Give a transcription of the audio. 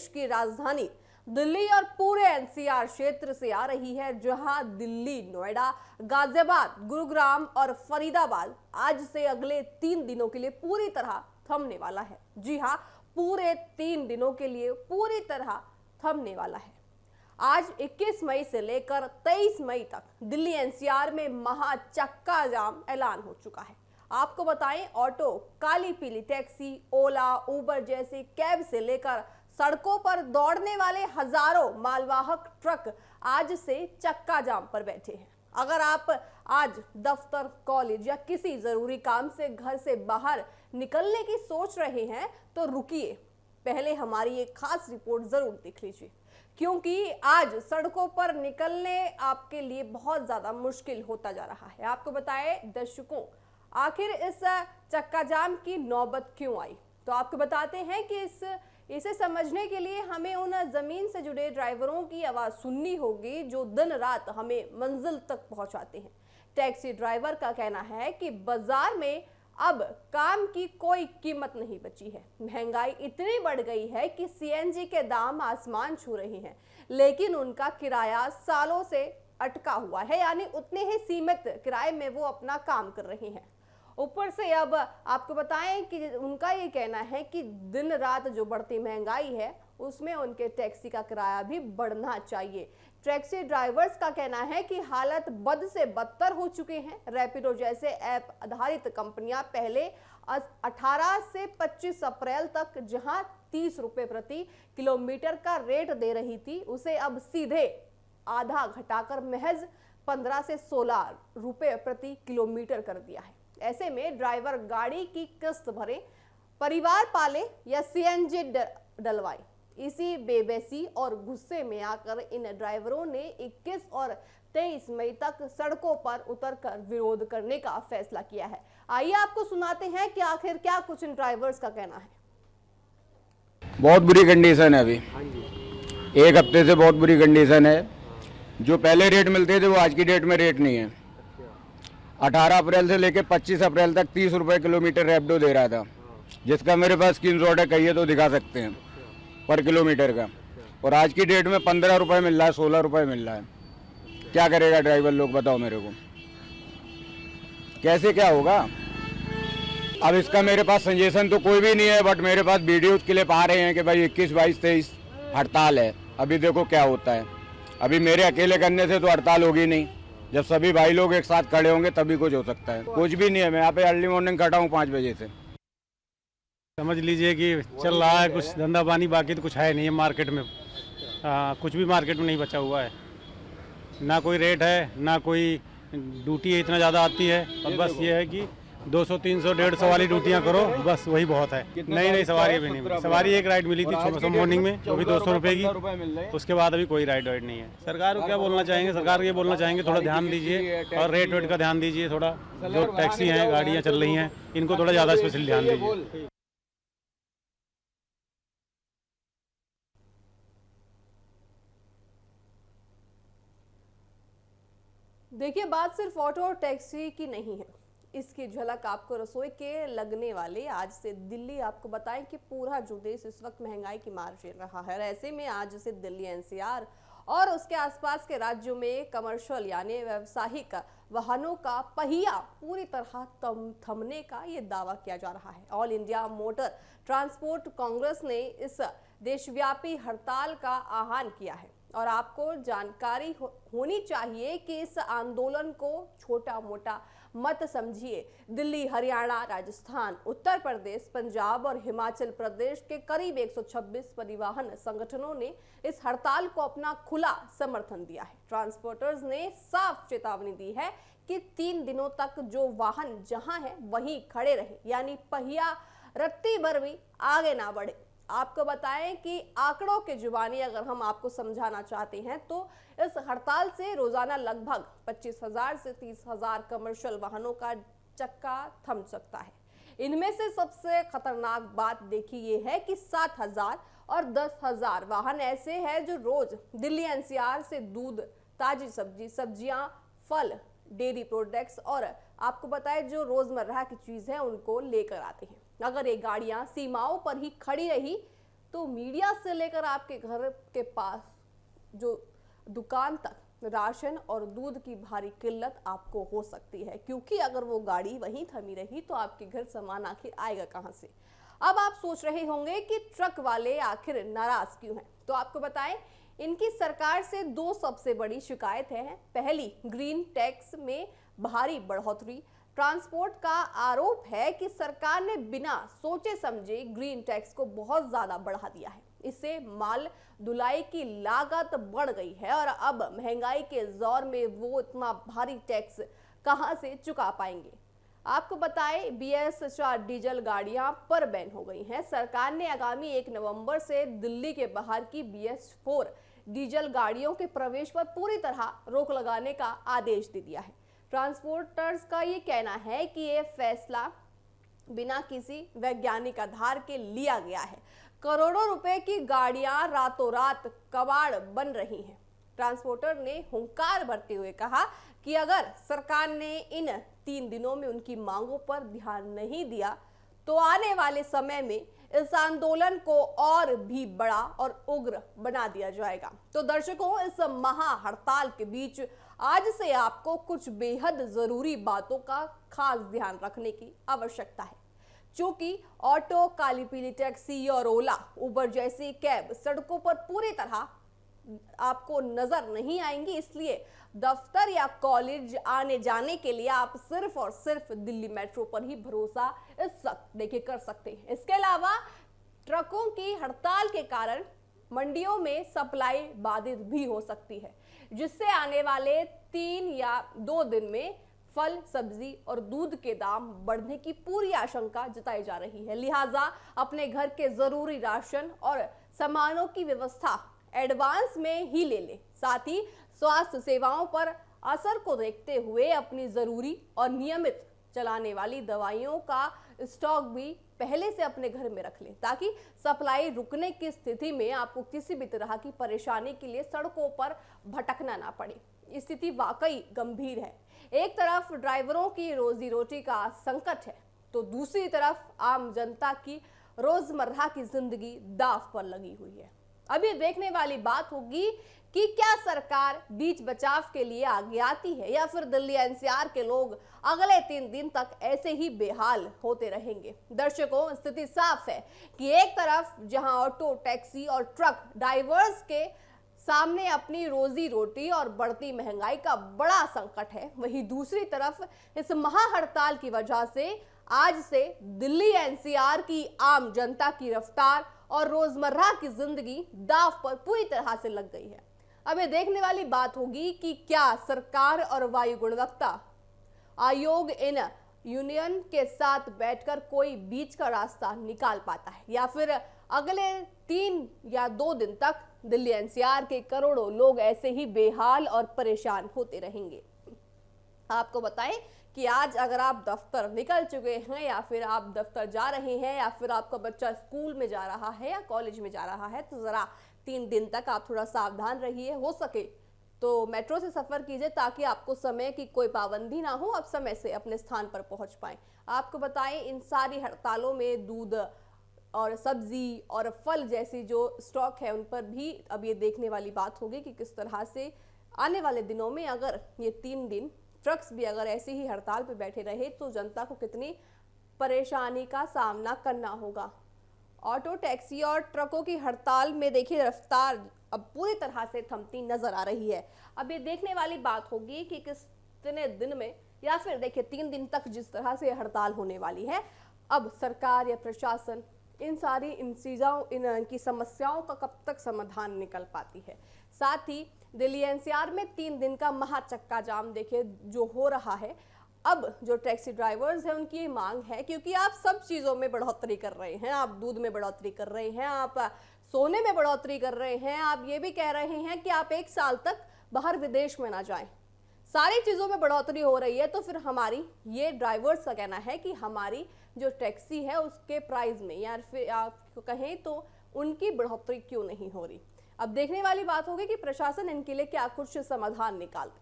प्रदेश की राजधानी दिल्ली और पूरे एनसीआर क्षेत्र से आ रही है, जहां दिल्ली, नोएडा, गाजियाबाद, गुरुग्राम और फरीदाबाद आज से अगले 3 दिनों के लिए पूरी तरह थमने वाला है। जी हां, पूरे 3 दिनों के लिए पूरी तरह थमने वाला है। आज 21 मई से लेकर 23 मई तक दिल्ली एनसीआर में महा चक्का जाम ऐलान हो चुका है। आपको बताएं, ऑटो, काली पीली टैक्सी, ओला, उबर जैसी कैब से लेकर सड़कों पर दौड़ने वाले हजारों मालवाहक ट्रक आज से चक्का जाम पर बैठे हैं। अगर आप आज दफ्तर, कॉलेज या किसी जरूरी काम से घर से बाहर निकलने की सोच रहे हैं तो रुकिए, पहले हमारी एक खास रिपोर्ट जरूर देख लीजिए, क्योंकि आज सड़कों पर निकलने आपके लिए बहुत ज्यादा मुश्किल होता जा रहा है। आपको बताएं दर्शकों, आखिर इस चक्का जाम की नौबत क्यों आई, तो आपको बताते हैं कि इसे समझने के लिए हमें उन जमीन से जुड़े ड्राइवरों की आवाज सुननी होगी जो दिन रात हमें मंजिल तक पहुंचाते हैं। टैक्सी ड्राइवर का कहना है कि बाजार में अब काम की कोई कीमत नहीं बची है। महंगाई इतनी बढ़ गई है कि सीएनजी के दाम आसमान छू रहे हैं, लेकिन उनका किराया सालों से अटका हुआ है, यानी उतने ही सीमित किराए में वो अपना काम कर रहे हैं। ऊपर से अब आपको बताएं कि उनका ये कहना है कि दिन रात जो बढ़ती महंगाई है उसमें उनके टैक्सी का किराया भी बढ़ना चाहिए। टैक्सी ड्राइवर्स का कहना है कि हालत बद से बदतर हो चुके हैं। रैपिडो जैसे ऐप आधारित कंपनियां पहले 18 से 25 अप्रैल तक जहां 30 रुपए प्रति किलोमीटर का रेट दे रही थी, उसे अब सीधे आधा घटाकर महज 15 से 16 रुपए प्रति किलोमीटर कर दिया है। ऐसे में ड्राइवर गाड़ी की किस्त भरे, परिवार पाले या सीएनजी डलवाए, इसी बेबसी और गुस्से में आकर इन ड्राइवरों ने 21 और 23 मई तक सड़कों पर उतरकर विरोध करने का फैसला किया है। आइए आपको सुनाते हैं कि आखिर क्या कुछ इन ड्राइवर्स का कहना है। बहुत बुरी कंडीशन है अभी, एक हफ्ते से बहुत बुरी कंडीशन है। जो पहले रेट मिलते थे वो आज की डेट में रेट नहीं है। 18 अप्रैल से लेकर 25 अप्रैल तक 30 रुपए किलोमीटर रैपिडो दे रहा था, जिसका मेरे पास स्क्रीनशॉट है, कहिए तो दिखा सकते हैं, पर किलोमीटर का। और आज की डेट में 15 रुपए मिल रहा है, 16 रुपए मिल रहा है। क्या करेगा ड्राइवर लोग, बताओ मेरे को, कैसे क्या होगा। अब इसका मेरे पास सजेशन तो कोई भी नहीं है, बट मेरे पास वीडियो क्लिप आ रहे हैं कि भाई 21, 22, 23 हड़ताल है। अभी देखो क्या होता है। अभी मेरे अकेले करने से तो हड़ताल होगी नहीं, जब सभी भाई लोग एक साथ खड़े होंगे तभी कुछ हो सकता है। कुछ भी नहीं है, मैं यहाँ पे अर्ली मॉर्निंग खड़ा हूँ 5 बजे से। समझ लीजिए कि चल रहा है कुछ धंधा पानी, बाकी तो कुछ है नहीं है मार्केट में। कुछ भी मार्केट में नहीं बचा हुआ है, ना कोई रेट है, ना कोई ड्यूटी इतना ज़्यादा आती है। और बस ये है कि 200, 300, 150 वाली ड्यूटियाँ करो, बस वही बहुत है। नहीं सवारी अभी नहीं मिली। सवारी एक राइड मिली थी सुबह मॉर्निंग में, वो भी 200 रुपये की। उसके बाद अभी कोई राइड नहीं है। सरकार को क्या बोलना चाहेंगे, सरकार को ये बोलना चाहेंगे थोड़ा ध्यान दीजिए और रेट वेट का ध्यान दीजिए थोड़ा। जो टैक्सी हैं, गाड़ियाँ चल रही हैं, इनको थोड़ा ज़्यादा स्पेशल ध्यान दीजिए। देखिए, बात सिर्फ ऑटो और टैक्सी की नहीं है, इसकी झलक आपको रसोई के लगने वाले आज से दिल्ली। आपको बताएं कि पूरा जो देश इस वक्त महंगाई की मार झेल रहा है। ऐसे में आज से दिल्ली एनसीआर और उसके आसपास के राज्यों में कमर्शियल यानी व्यावसायिक वाहनों का पहिया पूरी तरह थमने का ये दावा किया जा रहा है। All India motor transport Congress ने इस देशव्यापी हड़ताल का आह्वान किया है और आपको जानकारी होनी चाहिए कि इस आंदोलन को छोटा मोटा मत समझिए। दिल्ली, हरियाणा, राजस्थान, उत्तर प्रदेश, पंजाब और हिमाचल प्रदेश के करीब 126 परिवहन संगठनों ने इस हड़ताल को अपना खुला समर्थन दिया है। ट्रांसपोर्टर्स ने साफ चेतावनी दी है कि 3 दिनों तक जो वाहन जहां है वहीं खड़े रहे, यानी पहिया रत्ती भर भी आगे ना बढ़े। आपको बताएं कि आंकड़ों के जुबानी अगर हम आपको समझाना चाहते हैं तो इस हड़ताल से रोजाना लगभग 25,000 से 30,000 कमर्शियल वाहनों का चक्का थम सकता है। इनमें से सबसे खतरनाक बात देखिए ये है कि 7,000 और 10,000 वाहन ऐसे हैं जो रोज दिल्ली एनसीआर से दूध, ताजी सब्जियां, फल, डेयरी प्रोडक्ट्स और आपको बताएं जो रोजमर्रा की चीज है उनको लेकर आते हैं। अगर ये गाड़ियां सीमाओं पर ही खड़ी रही तो मीडिया से लेकर आपके घर के पास जो दुकान तक राशन और दूध की भारी किल्लत आपको हो सकती है, क्योंकि अगर वो गाड़ी वहीं थमी रही तो आपके घर सामान आखिर आएगा कहां से। अब आप सोच रहे होंगे कि ट्रक वाले आखिर नाराज क्यों हैं, तो आपको बताएं इनकी सरकार से दो सबसे बड़ी शिकायतें हैं। पहली, ग्रीन टैक्स में भारी बढ़ोतरी। ट्रांसपोर्ट का आरोप है कि सरकार ने बिना सोचे समझे ग्रीन टैक्स को बहुत ज्यादा बढ़ा दिया है। इससे माल ढुलाई की लागत बढ़ गई है और अब महंगाई के दौर में वो इतना भारी टैक्स कहां से चुका पाएंगे। आपको बताएं BS4 डीजल गाड़ियां पर बैन हो गई हैं। सरकार ने आगामी 1 नवंबर से दिल्ली के बाहर की BS4 डीजल गाड़ियों के प्रवेश पर पूरी तरह रोक लगाने का आदेश दे दिया है। ट्रांसपोर्टर्स का ये कहना है कि ये फैसला बिना किसी वैज्ञानिक आधार के लिया गया है। करोड़ों रुपए की गाड़ियां रातों रात कबाड़ बन रही हैं। ट्रांसपोर्टर ने हुंकार भरते हुए कहा कि अगर सरकार ने इन 3 दिनों में उनकी मांगों पर ध्यान नहीं दिया तो आने वाले समय में इस आंदोलन को और भी बड़ा और उग्र बना दिया जाएगा। तो दर्शकों, इस महा हड़ताल के बीच आज से आपको कुछ बेहद जरूरी बातों का खास ध्यान रखने की आवश्यकता है। चूंकि ऑटो, काली पीली टैक्सी और ओला, उबर जैसी कैब सड़कों पर पूरी तरह आपको नजर नहीं आएंगी, इसलिए दफ्तर या कॉलेज आने जाने के लिए आप सिर्फ और सिर्फ दिल्ली मेट्रो पर ही भरोसा इस वक्त देखिए कर सकते हैं। इसके अलावा ट्रकों की हड़ताल के कारण मंडियों में सप्लाई बाधित भी हो सकती है, जिससे आने वाले 3 या 2 दिन में फल, सब्जी और दूध के दाम बढ़ने की पूरी आशंका जताई जा रही है। लिहाजा अपने घर के जरूरी राशन और सामानों की व्यवस्था एडवांस में ही ले लें। साथ ही स्वास्थ्य सेवाओं पर असर को देखते हुए अपनी जरूरी और नियमित चलाने वाली दवाइयों का स्टॉक भी पहले से अपने घर में रख लें, ताकि सप्लाई रुकने की स्थिति में आपको किसी भी तरह की परेशानी के लिए सड़कों पर भटकना ना पड़े। स्थिति वाकई गंभीर है। एक तरफ ड्राइवरों की रोजी रोटी का संकट है, तो दूसरी तरफ आम जनता की रोजमर्रा की जिंदगी दांव पर लगी हुई है। अब ये देखने वाली बात होगी कि क्या सरकार बीच बचाव के लिए आगे आती है या फिर दिल्ली NCR के लोग अगले 3 दिन तक ऐसे ही बेहाल होते रहेंगे। दर्शकों, स्थिति साफ है कि एक तरफ जहां ऑटो, टैक्सी और ट्रक ड्राइवर्स के सामने अपनी रोजी रोटी और बढ़ती महंगाई का बड़ा संकट है, वहीं दूसरी तरफ इस महा हड़ताल की वजह से आज से दिल्ली NCR की आम जनता की रफ्तार और रोजमर्रा की जिंदगी दांव पर पूरी तरह से लग गई है। अब ये देखने वाली बात होगी कि क्या सरकार और वायु गुणवत्ता आयोग इन यूनियन के साथ बैठकर कोई बीच का रास्ता निकाल पाता है, या फिर अगले 3 या 2 दिन तक दिल्ली NCR के करोड़ों लोग ऐसे ही बेहाल और परेशान होते रहेंगे। आपको बताएं कि आज अगर आप दफ्तर निकल चुके हैं या फिर आप दफ्तर जा रहे हैं या फिर आपका बच्चा स्कूल में जा रहा है या कॉलेज में जा रहा है, तो जरा 3 दिन तक आप थोड़ा सावधान रहिए। हो सके तो मेट्रो से सफर कीजिए ताकि आपको समय की कोई पाबंदी ना हो, आप समय से अपने स्थान पर पहुंच पाएं। आपको बताएं इन सारी हड़तालों में दूध और सब्जी और फल जैसी जो स्टॉक है उन पर भी अब ये देखने वाली बात होगी कि किस तरह से आने वाले दिनों में अगर ये 3 दिन ट्रक्स भी अगर ऐसे ही हड़ताल पे बैठे रहे तो जनता को कितनी परेशानी का सामना करना होगा। ऑटो, टैक्सी और ट्रकों की हड़ताल में देखिए रफ्तार अब पूरी तरह से थमती नजर आ रही है। अब ये देखने वाली बात होगी कि कितने दिन में या फिर देखिए 3 दिन तक जिस तरह से हड़ताल होने वाली है, अब सरकार या प्रशासन इनकी समस्याओं का कब तक समाधान निकल पाती है। साथ ही दिल्ली NCR में 3 दिन का महाचक्का जाम देखिए जो हो रहा है। अब जो टैक्सी ड्राइवर्स हैं उनकी मांग है, क्योंकि आप सब चीज़ों में बढ़ोतरी कर रहे हैं, आप दूध में बढ़ोतरी कर रहे हैं, आप सोने में बढ़ोतरी कर रहे हैं, आप ये भी कह रहे हैं कि आप 1 साल तक बाहर विदेश में ना जाएं, सारी चीज़ों में बढ़ोतरी हो रही है, तो फिर हमारी ये ड्राइवर्स का कहना है कि हमारी जो टैक्सी है उसके प्राइस में या फिर आप कहें तो उनकी बढ़ोतरी क्यों नहीं हो रही। अब देखने वाली बात होगी कि प्रशासन इनके लिए क्या कुछ समाधान निकालते।